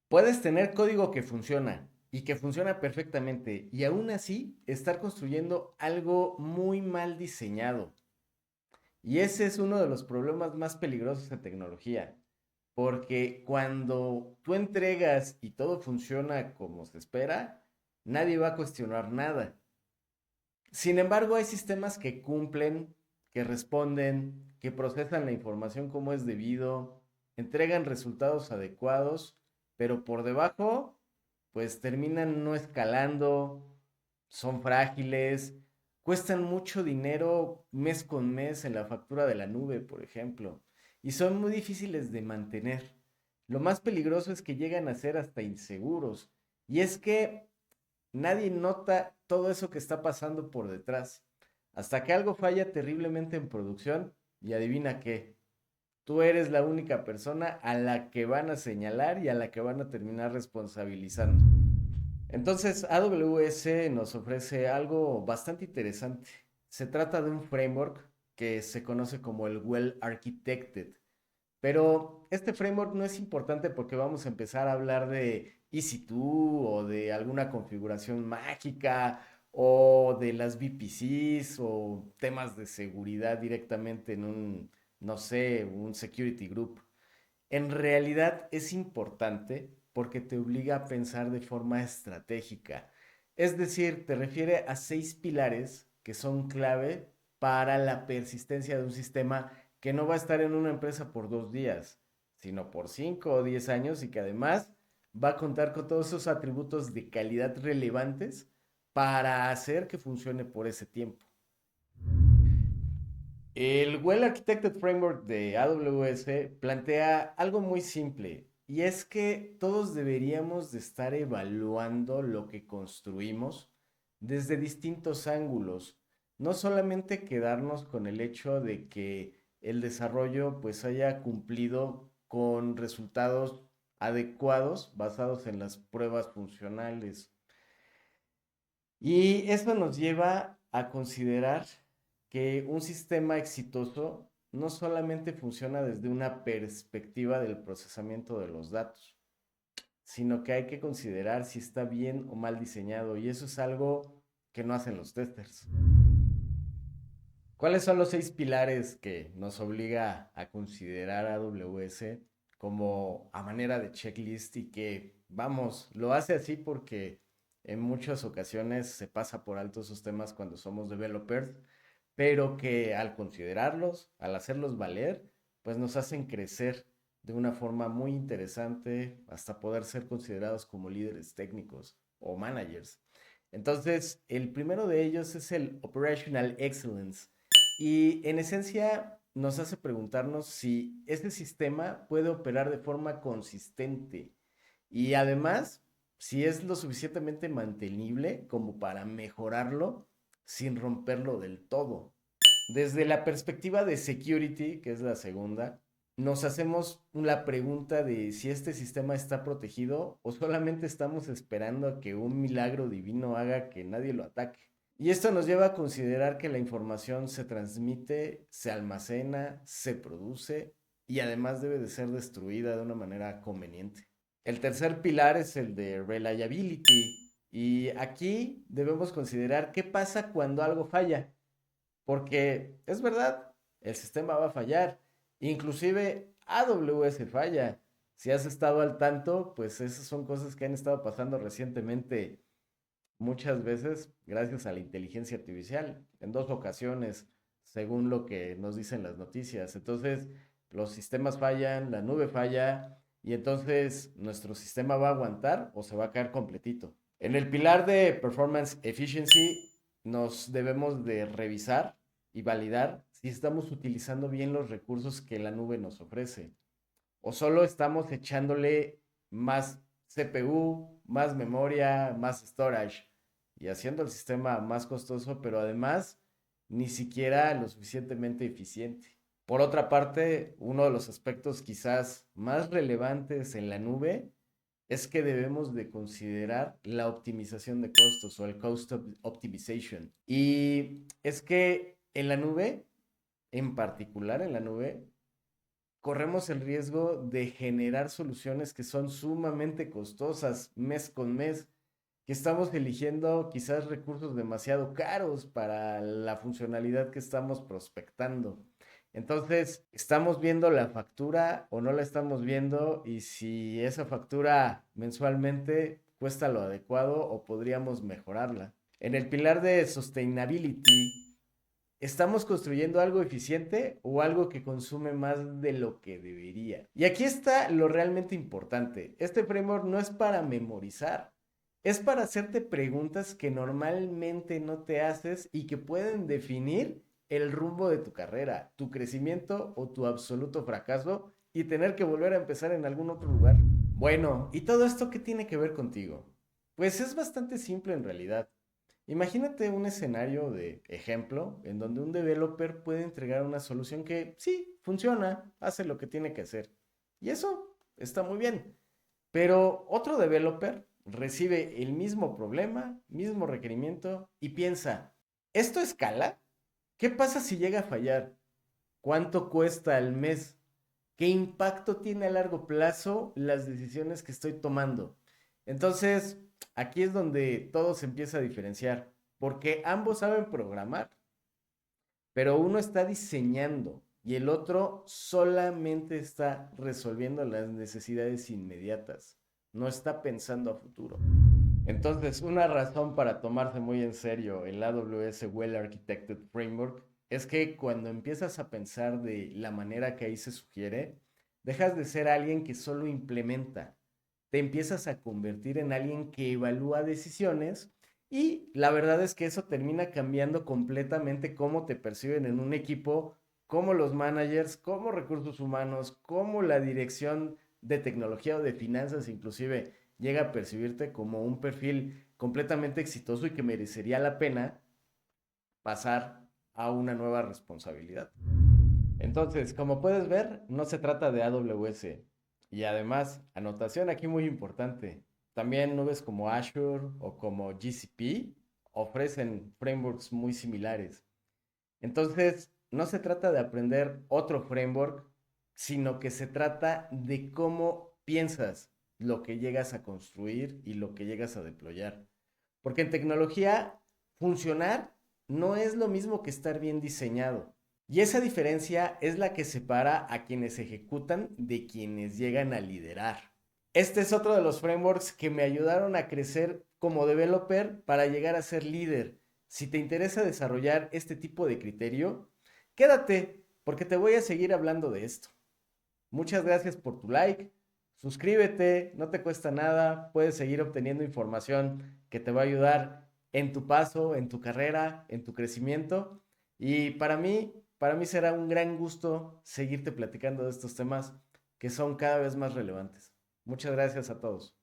Puedes tener código que funciona y que funciona perfectamente y aún así estar construyendo algo muy mal diseñado. Y ese es uno de los problemas más peligrosos en tecnología, porque cuando tú entregas y todo funciona como se espera, nadie va a cuestionar nada. Sin embargo, hay sistemas que cumplen, que responden, que procesan la información como es debido, entregan resultados adecuados, pero por debajo, pues terminan no escalando, son frágiles, cuestan mucho dinero mes con mes en la factura de la nube, por ejemplo, y son muy difíciles de mantener. Lo más peligroso es que llegan a ser hasta inseguros. Y es que nadie nota todo eso que está pasando por detrás. Hasta que algo falla terriblemente en producción y adivina qué. Tú eres la única persona a la que van a señalar y a la que van a terminar responsabilizando. Entonces, AWS nos ofrece algo bastante interesante. Se trata de un framework que se conoce como el Well Architected. Pero este framework no es importante porque vamos a empezar a hablar de EC2 o de alguna configuración mágica o de las VPCs o temas de seguridad directamente en un, no sé, un security group. En realidad es importante porque te obliga a pensar de forma estratégica. Es decir, te refiere a 6 pilares que son clave para la persistencia de un sistema que no va a estar en una empresa por 2 días, sino por 5 o 10 años y que además va a contar con todos esos atributos de calidad relevantes para hacer que funcione por ese tiempo. El Well Architected Framework de AWS plantea algo muy simple y es que todos deberíamos de estar evaluando lo que construimos desde distintos ángulos, no solamente quedarnos con el hecho de que el desarrollo pues haya cumplido con resultados adecuados basados en las pruebas funcionales. Y esto nos lleva a considerar que un sistema exitoso no solamente funciona desde una perspectiva del procesamiento de los datos, sino que hay que considerar si está bien o mal diseñado. Y eso es algo que no hacen los testers. ¿Cuáles son los 6 pilares que nos obliga a considerar AWS como a manera de checklist y que, vamos, lo hace así porque en muchas ocasiones se pasa por alto esos temas cuando somos developers, pero que al considerarlos, al hacerlos valer, pues nos hacen crecer de una forma muy interesante hasta poder ser considerados como líderes técnicos o managers? Entonces, el primero de ellos es el Operational Excellence. Y en esencia nos hace preguntarnos si este sistema puede operar de forma consistente y además si es lo suficientemente mantenible como para mejorarlo sin romperlo del todo. Desde la perspectiva de security, que es la segunda, nos hacemos la pregunta de si este sistema está protegido o solamente estamos esperando a que un milagro divino haga que nadie lo ataque. Y esto nos lleva a considerar que la información se transmite, se almacena, se produce y además debe de ser destruida de una manera conveniente. El tercer pilar es el de reliability y aquí debemos considerar qué pasa cuando algo falla, porque es verdad, el sistema va a fallar, inclusive AWS falla. Si has estado al tanto, pues esas son cosas que han estado pasando recientemente muchas veces gracias a la inteligencia artificial, en 2 ocasiones, según lo que nos dicen las noticias. Entonces, los sistemas fallan, la nube falla, y entonces nuestro sistema va a aguantar o se va a caer completito. En el pilar de Performance Efficiency, nos debemos de revisar y validar si estamos utilizando bien los recursos que la nube nos ofrece o solo estamos echándole más CPU, más memoria, más storage y haciendo el sistema más costoso, pero además ni siquiera lo suficientemente eficiente. Por otra parte, uno de los aspectos quizás más relevantes en la nube es que debemos de considerar la optimización de costos o el cost optimization. Y es que en la nube, en particular en la nube, corremos el riesgo de generar soluciones que son sumamente costosas mes con mes, que estamos eligiendo quizás recursos demasiado caros para la funcionalidad que estamos prospectando. Entonces, ¿estamos viendo la factura o no la estamos viendo? Y si esa factura mensualmente cuesta lo adecuado o podríamos mejorarla. En el pilar de sustainability, ¿estamos construyendo algo eficiente o algo que consume más de lo que debería? Y aquí está lo realmente importante. Este framework no es para memorizar, es para hacerte preguntas que normalmente no te haces y que pueden definir el rumbo de tu carrera, tu crecimiento o tu absoluto fracaso y tener que volver a empezar en algún otro lugar. Bueno, ¿y todo esto qué tiene que ver contigo? Pues es bastante simple en realidad. Imagínate un escenario de ejemplo en donde un developer puede entregar una solución que sí, funciona, hace lo que tiene que hacer. Y eso está muy bien. Pero otro developer recibe el mismo problema, mismo requerimiento y piensa, ¿esto escala? ¿Qué pasa si llega a fallar? ¿Cuánto cuesta al mes? ¿Qué impacto tiene a largo plazo las decisiones que estoy tomando? Entonces, aquí es donde todo se empieza a diferenciar, porque ambos saben programar, pero uno está diseñando y el otro solamente está resolviendo las necesidades inmediatas, no está pensando a futuro. Entonces, una razón para tomarse muy en serio el AWS Well Architected Framework es que cuando empiezas a pensar de la manera que ahí se sugiere, dejas de ser alguien que solo implementa, te empiezas a convertir en alguien que evalúa decisiones y la verdad es que eso termina cambiando completamente cómo te perciben en un equipo, cómo los managers, cómo recursos humanos, cómo la dirección de tecnología o de finanzas inclusive llega a percibirte como un perfil completamente exitoso y que merecería la pena pasar a una nueva responsabilidad. Entonces, como puedes ver, no se trata de AWS. Y además, anotación aquí muy importante. También nubes como Azure o como GCP ofrecen frameworks muy similares. Entonces, no se trata de aprender otro framework, sino que se trata de cómo piensas lo que llegas a construir y lo que llegas a deployar. Porque en tecnología, funcionar no es lo mismo que estar bien diseñado. Y esa diferencia es la que separa a quienes ejecutan de quienes llegan a liderar. Este es otro de los frameworks que me ayudaron a crecer como developer para llegar a ser líder. Si te interesa desarrollar este tipo de criterio, quédate porque te voy a seguir hablando de esto. Muchas gracias por tu like, suscríbete, no te cuesta nada, puedes seguir obteniendo información que te va a ayudar en tu paso, en tu carrera, en tu crecimiento. Y para mí será un gran gusto seguirte platicando de estos temas que son cada vez más relevantes. Muchas gracias a todos.